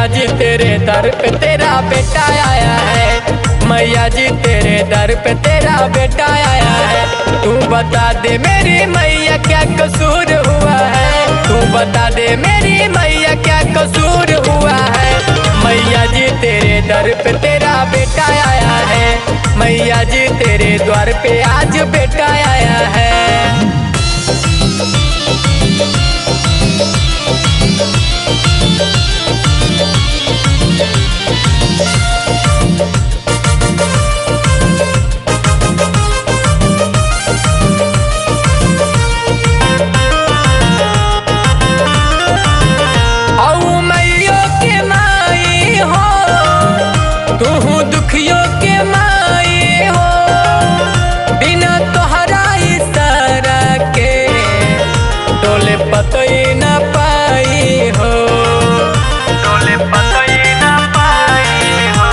जी तेरे दर पे तेरा बेटा आया है। मैया जी तेरे दर पे तेरा बेटा आया है। तू बता दे मेरी मैया क्या कसूर हुआ है। तू बता दे मेरी मैया क्या कसूर हुआ है। मैया जी तेरे दर पे तेरा बेटा आया है। मैया जी तेरे द्वार पे आज बेटा आया है। दुखियों के माई हो बिना तोहरा इशारा के डोले पतई न पाई हो। डोले पतई न पाई हो।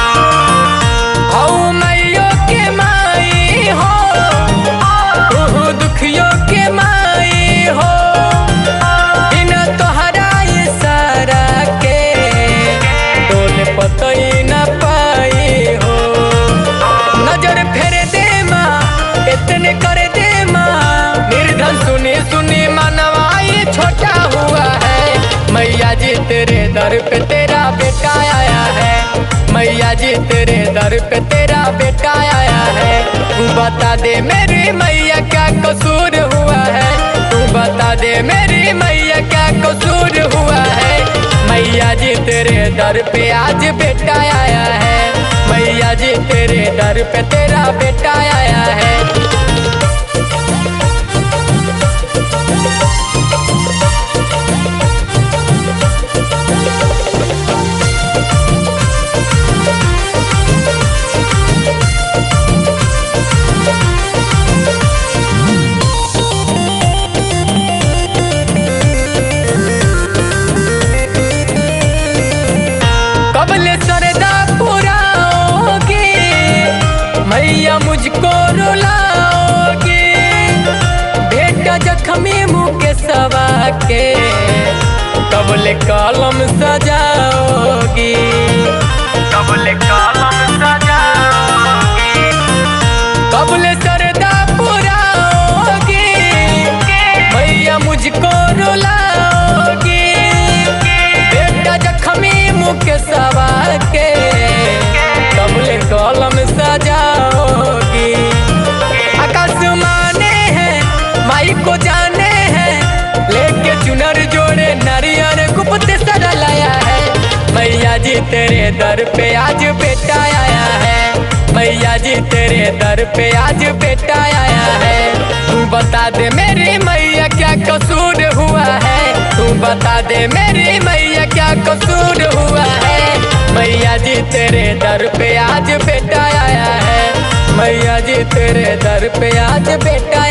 हऊ मैयो के माई हो तू दुखियों के माई हो बिना तोहरा इशारा के डोले पतई न कर दे माँ। निर्धन सुनी सुनी मनवाई छोटा हुआ है। मैया जी तेरे दर पे तेरा बेटा आया है। मैया जी तेरे दर पे तेरा बेटा आया है। तू बता दे मेरी मैया क्या कसूर हुआ है। तू बता दे मेरी मैया क्या कसूर हुआ है। मैया जी तेरे दर पे आज बेटा आया है। मैया जी तेरे दर पे तेरा बेटा आया है। मैया मुझको रुलाओगी बेटा जख्मी मुँह के सवा के कबले कलम सजाओगी। कबले कलम सजाओगी। कबले सरदा पुराओगी मैया मुझको रुलाओगी बेटा जख्मी मुँह के सवा के कबले कलम सजाओगी। आकाश माने हैं माई को जाने हैं लेके चुनर जोड़े नारियल गुप्त सरा लाया है। मैया जी तेरे दर पे आज बेटा आया है। मैया जी तेरे दर पे आज बेटा आया है। तू बता दे मेरी मैया क्या कसूर हुआ है। तू बता दे मेरी मैया क्या कसूर हुआ है। मैया जी तेरे दर पे आज बेटा आया है। मैया जी तेरे दर पे आज बेटा